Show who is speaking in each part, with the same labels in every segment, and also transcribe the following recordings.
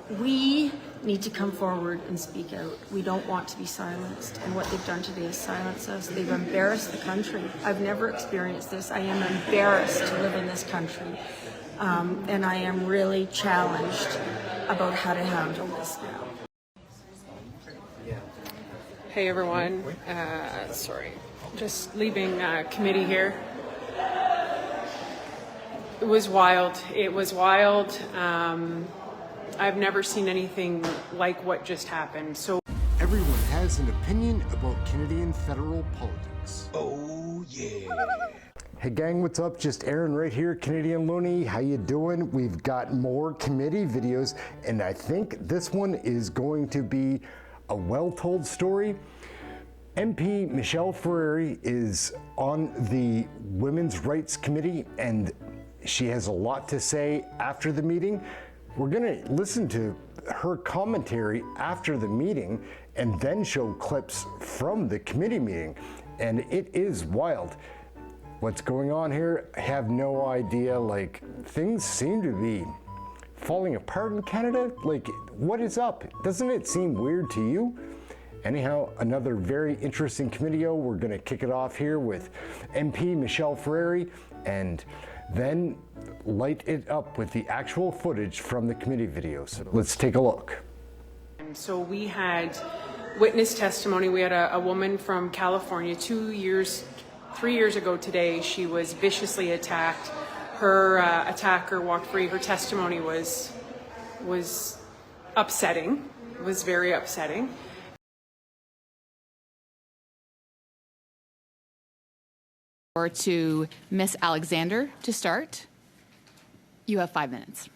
Speaker 1: We need to come forward and speak out. We don't want to be silenced. And what they've done today is silence us. They've embarrassed the country. I've never experienced this. I am embarrassed to live in this country. And I am really challenged about how to handle this now.
Speaker 2: Hey everyone, sorry, just leaving committee here. It was wild. It was wild. I've never seen anything like what just happened. So
Speaker 3: everyone has an opinion about Canadian federal politics.
Speaker 4: Oh yeah.
Speaker 3: Hey gang, what's up? Just Aaron right here, Canadian Looney. How you doing? We've got more committee videos, and I think this one is going to be a well-told story. MP Michelle FERRERI is on the Women's Rights Committee, and she has a lot to say after the meeting. We're gonna listen to her commentary after the meeting and then show clips from the committee meeting, and it is wild. What's going on here? I have no idea. Like, things seem to be falling apart in Canada. Like, what is up? Doesn't it seem weird to you? Anyhow, another very interesting committee. We're gonna kick it off here with MP Michelle FERRERI and then light it up with the actual footage from the committee video. So let's take a look.
Speaker 2: So we had witness testimony. We had a woman from California 3 years ago today. She was viciously attacked. Her attacker walked free. Her testimony was upsetting. It was very upsetting.
Speaker 5: Or to Miss Alexander to start. You have 5 minutes.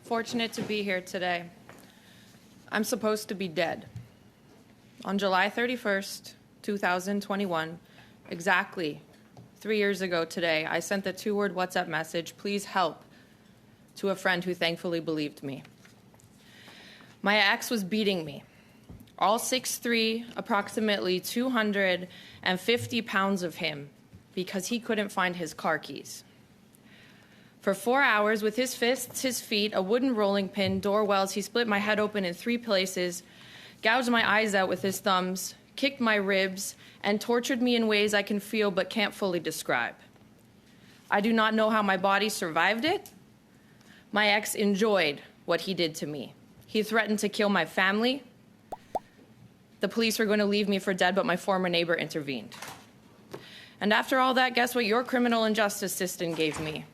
Speaker 6: Fortunate to be here today. I'm supposed to be dead. On July 31st, 2021, exactly 3 years ago today, I sent the 2-word WhatsApp message, "Please help," to a friend who thankfully believed me. My ex was beating me. All 6'3", approximately 250 pounds of him, because he couldn't find his car keys. For 4 hours, with his fists, his feet, a wooden rolling pin, door wells, he split my head open in 3 places, gouged my eyes out with his thumbs, kicked my ribs, and tortured me in ways I can feel but can't fully describe. I do not know how my body survived it. My ex enjoyed what he did to me. He threatened to kill my family. The police were going to leave me for dead, but my former neighbor intervened. And after all that, guess what your criminal and justice system gave me?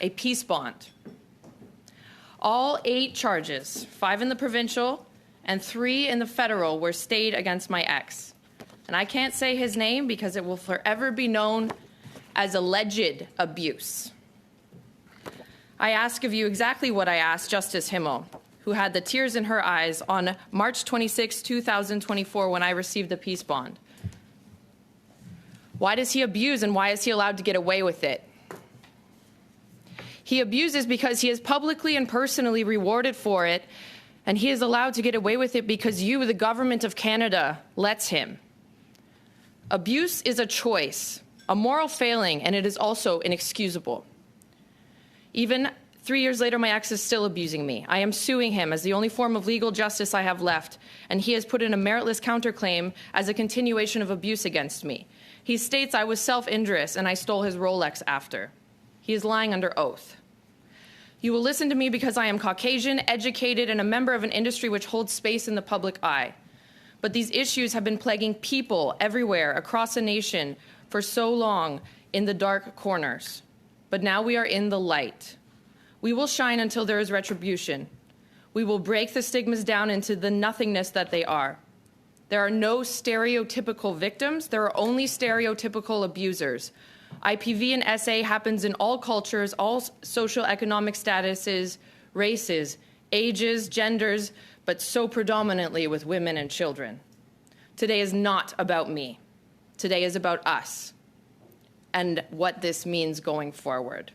Speaker 6: A peace bond. All 8 charges, 5 in the provincial and 3 in the federal, were stayed against my ex. And I can't say his name because it will forever be known as alleged abuse. I ask of you exactly what I asked Justice Himmel, who had the tears in her eyes on March 26, 2024, when I received the peace bond. Why does he abuse, and why is he allowed to get away with it? He abuses because he is publicly and personally rewarded for it, and he is allowed to get away with it because you, the government of Canada, lets him. Abuse is a choice, a moral failing, and it is also inexcusable. Even 3 years later, my ex is still abusing me. I am suing him as the only form of legal justice I have left, and he has put in a meritless counterclaim as a continuation of abuse against me. He states I was self-injurious and I stole his Rolex after. He is lying under oath. You will listen to me because I am Caucasian, educated, and a member of an industry which holds space in the public eye. But these issues have been plaguing people everywhere across the nation for so long in the dark corners. But now we are in the light. We will shine until there is retribution. We will break the stigmas down into the nothingness that they are. There are no stereotypical victims. There are only stereotypical abusers. IPV and SA happens in all cultures, all socioeconomic statuses, races, ages, genders, but so predominantly with women and children. Today is not about me. Today is about us and what this means going forward.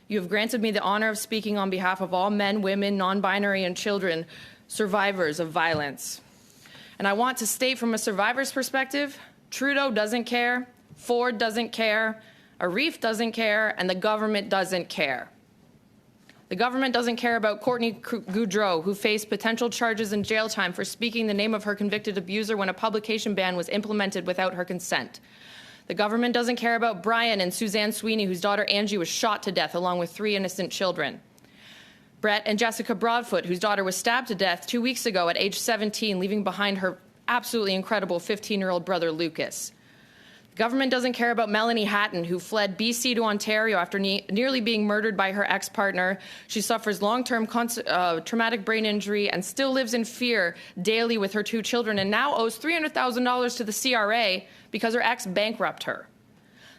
Speaker 6: You have granted me the honor of speaking on behalf of all men, women, non-binary, and children, survivors of violence. And I want to state from a survivor's perspective, Trudeau doesn't care, Ford doesn't care, Arif doesn't care, and the government doesn't care. The government doesn't care about Courtney Goudreau, who faced potential charges and jail time for speaking the name of her convicted abuser when a publication ban was implemented without her consent. The government doesn't care about Brian and Suzanne Sweeney, whose daughter Angie was shot to death along with 3 innocent children. Brett and Jessica Broadfoot, whose daughter was stabbed to death 2 weeks ago at age 17, leaving behind her absolutely incredible 15-year-old brother Lucas. The government doesn't care about Melanie Hatton, who fled BC to Ontario after nearly being murdered by her ex-partner. She suffers long-term traumatic brain injury and still lives in fear daily with her 2 children, and now owes $300,000 to the CRA because her ex bankrupted her.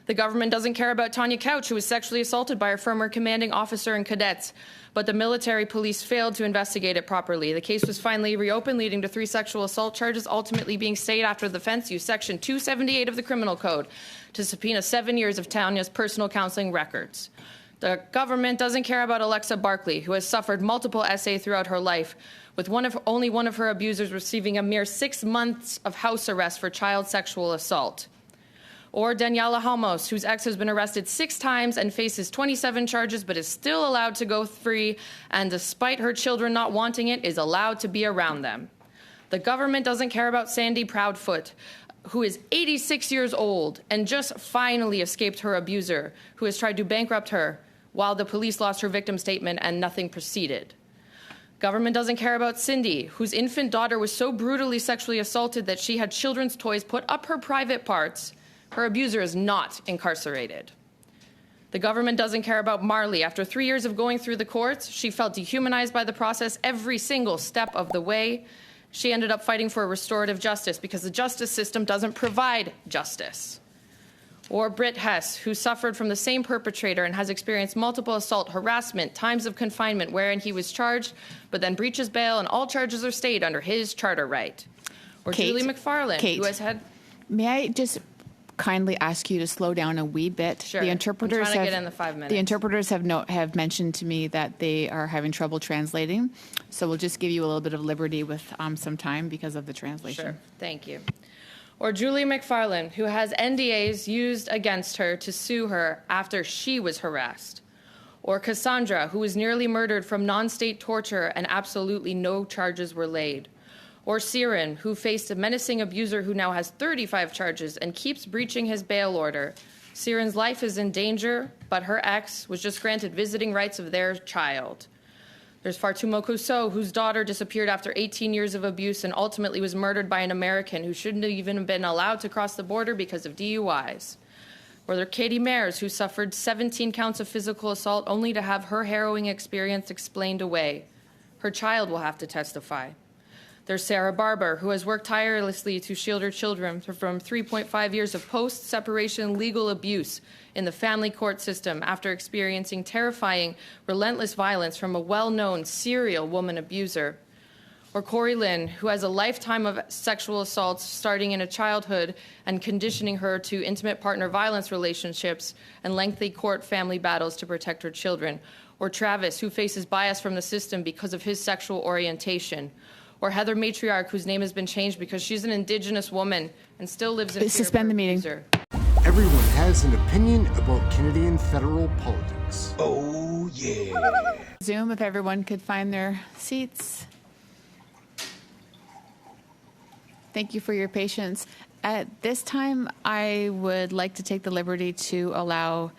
Speaker 6: The government doesn't care about Tanya Couch, who was sexually assaulted by her former commanding officer and cadets, but the military police failed to investigate it properly. The case was finally reopened, leading to 3 sexual assault charges, ultimately being stayed after the defense used Section 278 of the Criminal Code to subpoena 7 years of Tanya's personal counseling records. The government doesn't care about Alexa Barkley, who has suffered multiple SA throughout her life, with only one of her abusers receiving a mere 6 months of house arrest for child sexual assault. Or Daniela Halmos, whose ex has been arrested 6 times and faces 27 charges but is still allowed to go free, and despite her children not wanting it, is allowed to be around them. The government doesn't care about Sandy Proudfoot, who is 86 years old and just finally escaped her abuser, who has tried to bankrupt her while the police lost her victim statement and nothing proceeded. Government doesn't care about Cindy, whose infant daughter was so brutally sexually assaulted that she had children's toys put up her private parts. Her abuser is not incarcerated. The government doesn't care about Marley. After 3 years of going through the courts, she felt dehumanized by the process every single step of the way. She ended up fighting for restorative justice because the justice system doesn't provide justice. Or Britt Hess, who suffered from the same perpetrator and has experienced multiple assault, harassment, times of confinement wherein he was charged, but then breaches bail and all charges are stayed under his charter right. Or
Speaker 5: Kate,
Speaker 6: Julie McFarland,
Speaker 5: Kate,
Speaker 6: who has had...
Speaker 5: May I just kindly ask you to slow down a wee bit?
Speaker 6: Sure.
Speaker 5: The interpreters
Speaker 6: I'm trying to get in the 5 minutes.
Speaker 5: The interpreters have mentioned to me that they are having trouble translating, so we'll just give you a little bit of liberty with some time because of the translation.
Speaker 6: Sure. Thank you. Or Julie McFarland, who has NDAs used against her to sue her after she was harassed. Or Cassandra, who was nearly murdered from non-state torture and absolutely no charges were laid. Or Siren, who faced a menacing abuser who now has 35 charges and keeps breaching his bail order. Siren's life is in danger, but her ex was just granted visiting rights of their child. There's Fatouma Kousseau, whose daughter disappeared after 18 years of abuse and ultimately was murdered by an American who shouldn't have even been allowed to cross the border because of DUIs. Or there's Katie Mayers, who suffered 17 counts of physical assault only to have her harrowing experience explained away. Her child will have to testify. There's Sarah Barber, who has worked tirelessly to shield her children from 3.5 years of post-separation legal abuse in the family court system after experiencing terrifying, relentless violence from a well-known serial woman abuser. Or Corey Lynn, who has a lifetime of sexual assaults starting in a childhood and conditioning her to intimate partner violence relationships and lengthy court family battles to protect her children. Or Travis, who faces bias from the system because of his sexual orientation. Or Heather Matriarch, whose name has been changed because she's an Indigenous woman and still lives in fear
Speaker 5: Suspend
Speaker 6: of her
Speaker 5: the meeting.
Speaker 6: abuser.
Speaker 3: Everyone has an opinion about Canadian federal politics.
Speaker 4: Oh, yeah.
Speaker 5: Zoom, if everyone could find their seats. Thank you for your patience. At this time, I would like to take the liberty to allow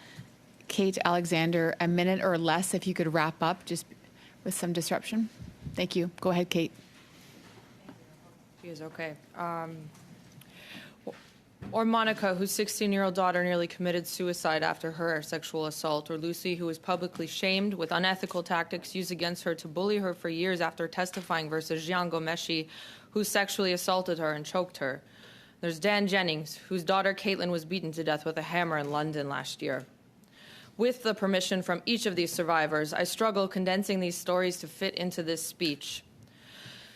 Speaker 5: Kate Alexander a minute or less, if you could wrap up just with some disruption. Thank you. Go ahead, Kate.
Speaker 6: She is okay. Or Monica, whose 16-year-old daughter nearly committed suicide after her sexual assault. Or Lucy, who was publicly shamed with unethical tactics used against her to bully her for years after testifying versus Jean Gomeshi, who sexually assaulted her and choked her. There's Dan Jennings, whose daughter Caitlin was beaten to death with a hammer in London last year. With the permission from each of these survivors, I struggle condensing these stories to fit into this speech.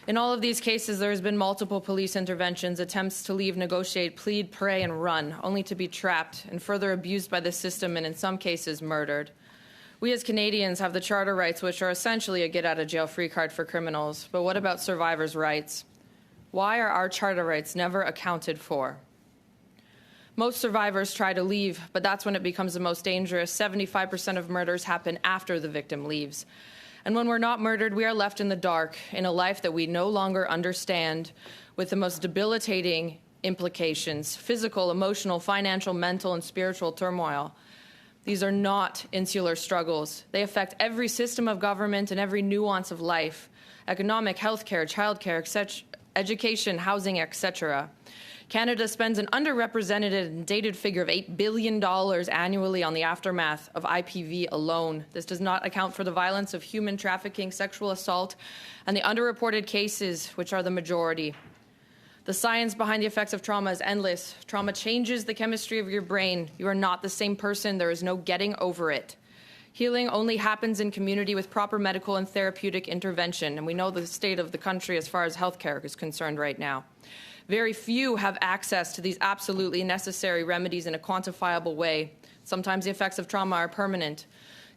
Speaker 6: In all of these cases, there has been multiple police interventions, attempts to leave, negotiate, plead, pray, and run, only to be trapped and further abused by the system and, in some cases, murdered. We as Canadians have the charter rights, which are essentially a get-out-of-jail-free card for criminals. But what about survivors' rights? Why are our charter rights never accounted for? Most survivors try to leave, but that's when it becomes the most dangerous. 75% of murders happen after the victim leaves. And when we're not murdered, we are left in the dark, in a life that we no longer understand, with the most debilitating implications: physical, emotional, financial, mental, and spiritual turmoil. These are not insular struggles. They affect every system of government and every nuance of life: economic, healthcare, childcare, education, housing, etc. Canada spends an underrepresented and dated figure of $8 billion annually on the aftermath of IPV alone. This does not account for the violence of human trafficking, sexual assault, and the underreported cases, which are the majority. The science behind the effects of trauma is endless. Trauma changes the chemistry of your brain. You are not the same person. There is no getting over it. Healing only happens in community with proper medical and therapeutic intervention, and we know the state of the country as far as healthcare is concerned right now. Very few have access to these absolutely necessary remedies in a quantifiable way. Sometimes the effects of trauma are permanent.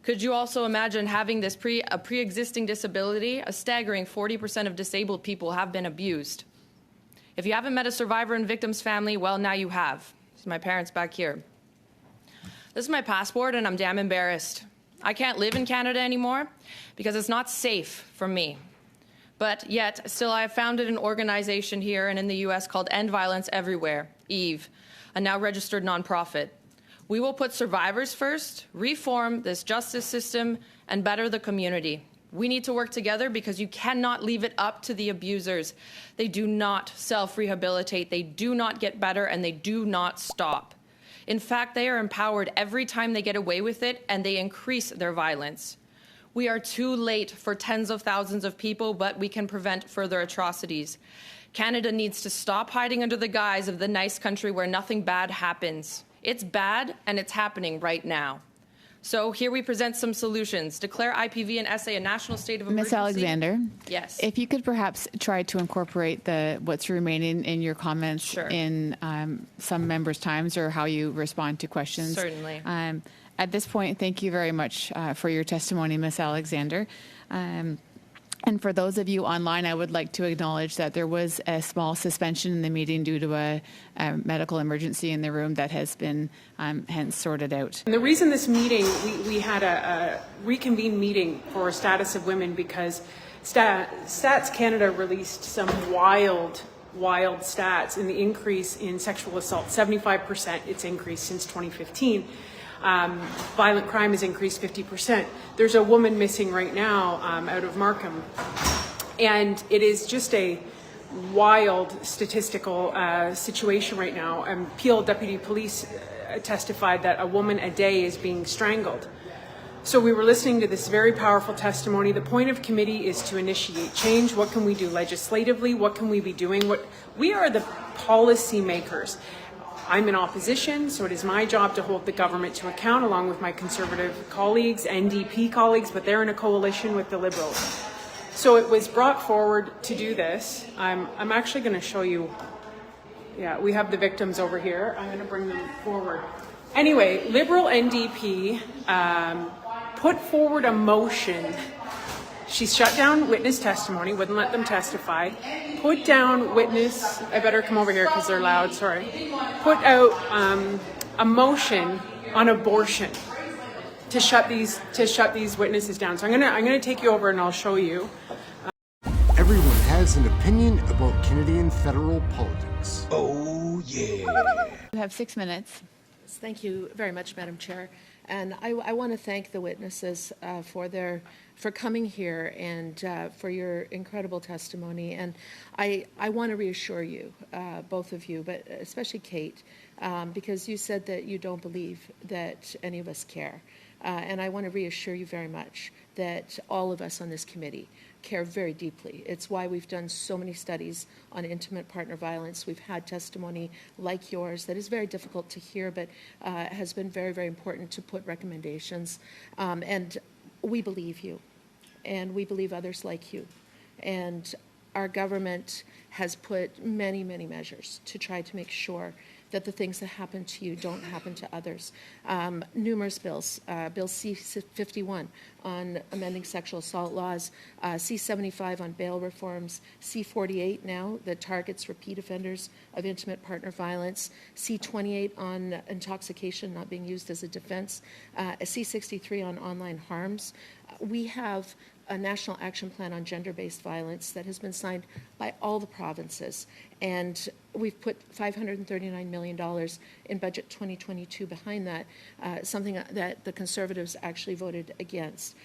Speaker 6: Could you also imagine having this a pre-existing disability? A staggering 40% of disabled people have been abused. If you haven't met a survivor and victim's family, well, now you have. This is my parents back here. This is my passport, and I'm damn embarrassed. I can't live in Canada anymore because it's not safe for me. But yet, still, I have founded an organization here and in the U.S. called End Violence Everywhere, EVE, a now registered nonprofit. We will put survivors first, reform this justice system, and better the community. We need to work together because you cannot leave it up to the abusers. They do not self-rehabilitate, they do not get better, and they do not stop. In fact, they are empowered every time they get away with it, and they increase their violence. We are too late for tens of thousands of people, but we can prevent further atrocities. Canada needs to stop hiding under the guise of the nice country where nothing bad happens. It's bad, and it's happening right now. So here we present some solutions. Declare IPV and SA a national state of emergency.
Speaker 5: Ms. Alexander?
Speaker 6: Yes.
Speaker 5: If you could perhaps try to incorporate what's remaining in your comments
Speaker 6: Sure.
Speaker 5: in some members' times, or how you respond to questions.
Speaker 6: Certainly.
Speaker 5: At this point, thank you very much for your testimony, Ms. Alexander. And for those of you online, I would like to acknowledge that there was a small suspension in the meeting due to a medical emergency in the room that has been hence sorted out.
Speaker 2: And the reason this meeting, we had a reconvened meeting for status of women because Stats Canada released some wild stats in the increase in sexual assault. 75% it's increased since 2015. Violent crime has increased 50%. There's a woman missing right now out of Markham. And it is just a wild statistical situation right now. Peel Deputy Police testified that a woman a day is being strangled. So we were listening to this very powerful testimony. The point of committee is to initiate change. What can we do legislatively? What can we be doing? We are the policy makers. I'm in opposition, so it is my job to hold the government to account along with my Conservative colleagues, NDP colleagues, but they're in a coalition with the Liberals. So it was brought forward to do this. I'm actually going to show you, yeah, we have the victims over here. I'm going to bring them forward. Anyway, Liberal NDP put forward a motion. She shut down witness testimony, wouldn't let them testify, put down witness, I better come over here because they're loud, sorry, put out a motion on abortion to shut these witnesses down. So I'm gonna take you over and I'll show you.
Speaker 3: Everyone has an opinion about Canadian federal politics.
Speaker 4: Oh, yeah.
Speaker 5: You have 6 minutes.
Speaker 7: Thank you very much, Madam Chair. And I want to thank the witnesses for coming here and for your incredible testimony. And I want to reassure you, both of you, but especially Kate, because you said that you don't believe that any of us care. And I want to reassure you very much that all of us on this committee care very deeply. It's why we've done so many studies on intimate partner violence. We've had testimony like yours that is very difficult to hear, but has been very, very important to put recommendations. And we believe you, and we believe others like you. And our government has put many, many measures to try to make sure that the things that happen to you don't happen to others. Numerous bills, Bill C-51 on amending sexual assault laws, C-75 on bail reforms, C-48 now that targets repeat offenders of intimate partner violence, C-28 on intoxication not being used as a defense, C-63 on online harms. We have a national action plan on gender-based violence that has been signed by all the provinces. And we've put $539 million in budget 2022 behind that, something that the Conservatives actually voted against.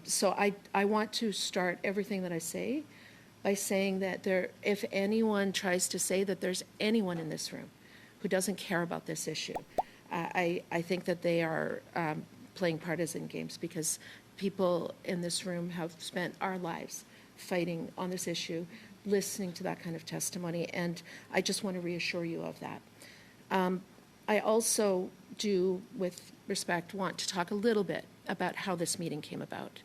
Speaker 7: So I want to start everything that I say by saying that if anyone tries to say that there's anyone in this room who doesn't care about this issue, I think that they are playing partisan games, because people in this room have spent our lives fighting on this issue, listening to that kind of testimony, and I just want to reassure you of that. I also do, with respect, want to talk a little bit about how this meeting came about.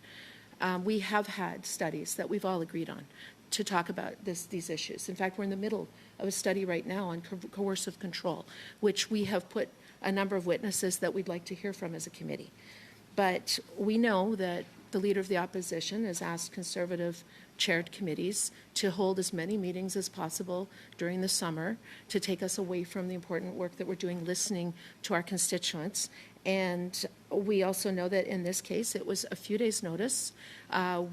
Speaker 7: We have had studies that we've all agreed on to talk about these issues. In fact, we're in the middle of a study right now on coercive control, which we have put a number of witnesses that we'd like to hear from as a committee. But we know that the Leader of the Opposition has asked Conservative-chaired committees to hold as many meetings as possible during the summer to take us away from the important work that we're doing listening to our constituents. And we also know that in this case, it was a few days' notice.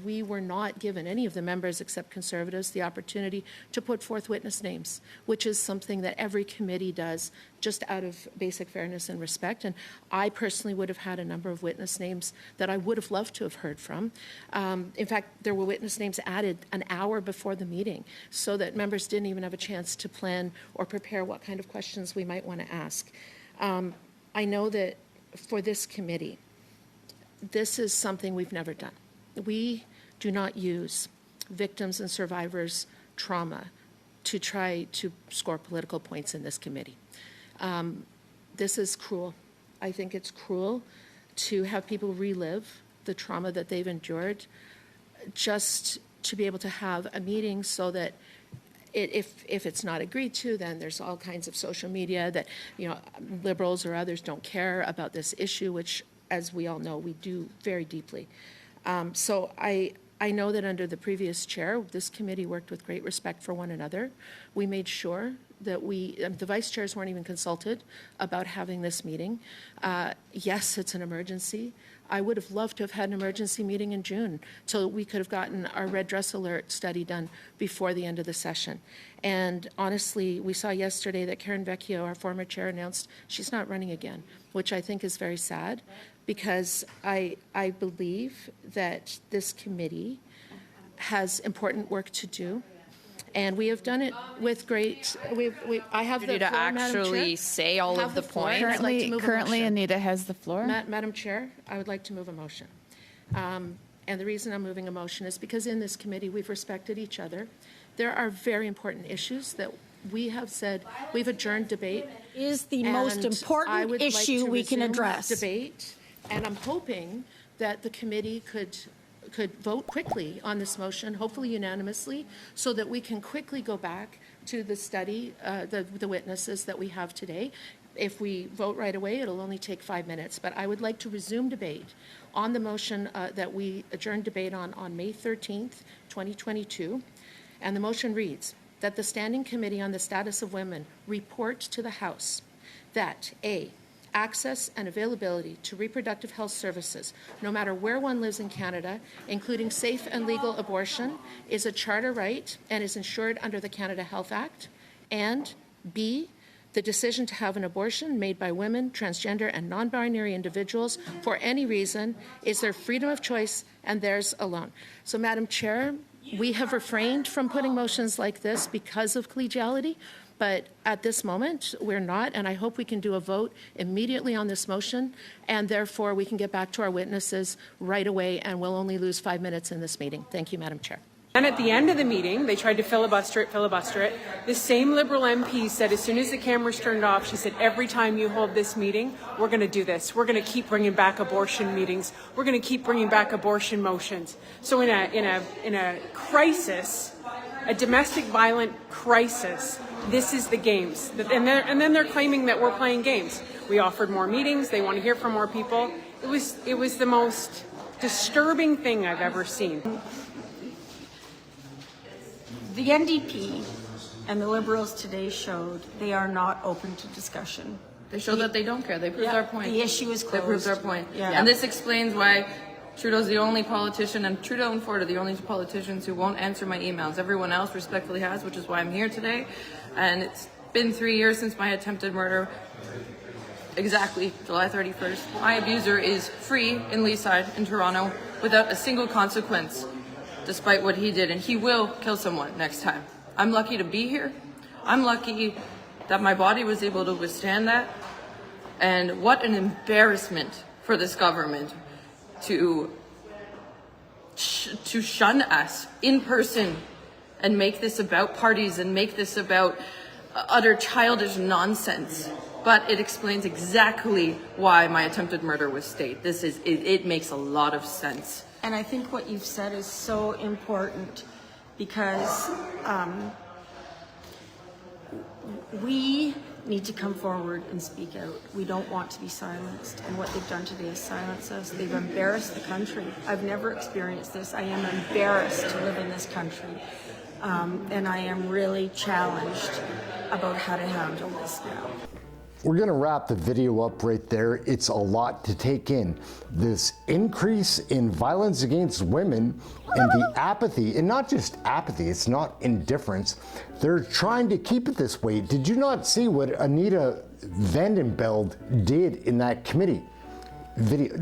Speaker 7: We were not given, any of the members except Conservatives, the opportunity to put forth witness names, which is something that every committee does just out of basic fairness and respect. And I personally would have had a number of witness names that I would have loved to have heard from. In fact, there were witness names added an hour before the meeting so that members didn't even have a chance to plan or prepare what kind of questions we might want to ask. I know that for this committee, this is something we've never done. We do not use victims and survivors' trauma to try to score political points in this committee. This is cruel. I think it's cruel to have people relive the trauma that they've endured just to be able to have a meeting so that if it's not agreed to, then there's all kinds of social media that, you know, Liberals or others don't care about this issue, which, as we all know, we do very deeply. So I know that under the previous chair, this committee worked with great respect for one another. We made sure that the vice chairs weren't even consulted about having this meeting. Yes, it's an emergency. I would have loved to have had an emergency meeting in June so we could have gotten our red dress alert study done before the end of the session. And honestly, we saw yesterday that Karen Vecchio, our former chair, announced she's not running again, which I think is very sad, because I believe that this committee has important work to do. And we have done it with great. I have the
Speaker 6: to
Speaker 7: floor,
Speaker 6: actually say all of the points.
Speaker 5: Currently, Anita has the floor.
Speaker 7: Madam Chair, I would like to move a motion. And the reason I'm moving a motion is because in this committee we've respected each other. There are very important issues that we have said we've adjourned debate.
Speaker 1: Is the most important issue we can address.
Speaker 7: Debate, and I'm hoping that the committee could vote quickly on this motion, hopefully unanimously, so that we can quickly go back to the study, the witnesses that we have today. If we vote right away, it'll only take 5 minutes. But I would like to resume debate on the motion that we adjourned debate on May 13th, 2022. And the motion reads that the Standing Committee on the Status of Women report to the House that A, access and availability to reproductive health services, no matter where one lives in Canada, including safe and legal abortion, is a charter right and is ensured under the Canada Health Act. And B, the decision to have an abortion made by women, transgender, and non-binary individuals for any reason is their freedom of choice and theirs alone. So, Madam Chair, we have refrained from putting motions like this because of collegiality. But at this moment, we're not, and I hope we can do a vote immediately on this motion, and therefore we can get back to our witnesses right away, and we'll only lose 5 minutes in this meeting. Thank you, Madam Chair.
Speaker 2: And at the end of the meeting, they tried to filibuster it. The same Liberal MP said as soon as the cameras turned off, she said, every time you hold this meeting, we're going to do this. We're going to keep bringing back abortion meetings. We're going to keep bringing back abortion motions. So in a crisis, a domestic violent crisis, this is the games. And then they're claiming that we're playing games. We offered more meetings. They want to hear from more people. It was the most disturbing thing I've ever seen.
Speaker 1: The NDP and the Liberals today showed they are not open to discussion.
Speaker 6: They show that they don't care. They proved our point.
Speaker 1: The issue is closed.
Speaker 6: They proved our point.
Speaker 1: Yeah.
Speaker 6: And this explains why Trudeau's the only politician, and Trudeau and Ford are the only politicians who won't answer my emails. Everyone else respectfully has, which is why I'm here today. And it's been 3 years since my attempted murder. Exactly, July 31st. My abuser is free in Leaside in Toronto without a single consequence, despite what he did. And he will kill someone next time. I'm lucky to be here. I'm lucky that my body was able to withstand that. And what an embarrassment for this government to shun us in person and make this about parties and make this about utter childish nonsense. But it explains exactly why my attempted murder was stayed. It makes a lot of sense.
Speaker 1: And I think what you've said is so important because we need to come forward and speak out. We don't want to be silenced. And what they've done today is silence us. They've embarrassed the country. I've never experienced this. I am embarrassed to live in this country. And I am really challenged about how to handle this now.
Speaker 3: We're going to wrap the video up right there. It's a lot to take in. This increase in violence against women and the apathy, and not just apathy, it's not indifference. They're trying to keep it this way. Did you not see what ANITA VANDERBELD did in that committee video?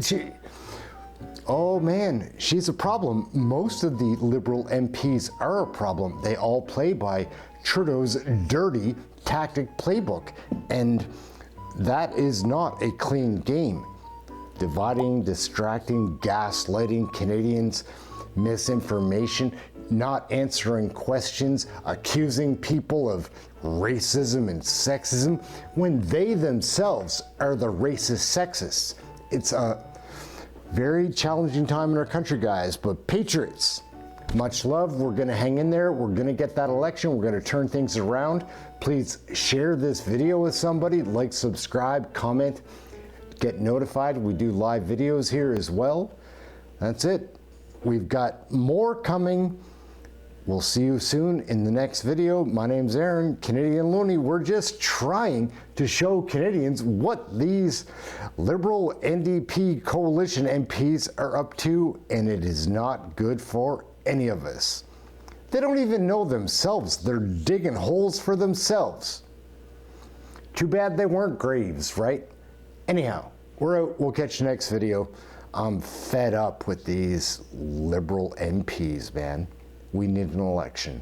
Speaker 3: Oh man, she's a problem. Most of the Liberal MPs are a problem. They all play by Trudeau's dirty tactic playbook, and that is not a clean game. Dividing, distracting, gaslighting Canadians, misinformation, not answering questions, accusing people of racism and sexism when they themselves are the racist sexists. It's a very challenging time in our country, guys, but patriots, much love. We're going to hang in there. We're going to get that election. We're going to turn things around. Please share this video with somebody, like, subscribe, comment, get notified. We do live videos here as well. That's it. We've got more coming. We'll see you soon in the next video. My name's Aaron, Canadian Looney. We're just trying to show Canadians what these Liberal NDP coalition MPs are up to, and it is not good for any of us. They don't even know themselves. They're digging holes for themselves. Too bad they weren't graves, right? Anyhow, we're out. We'll catch you next video. I'm fed up with these Liberal MPs, man. We need an election.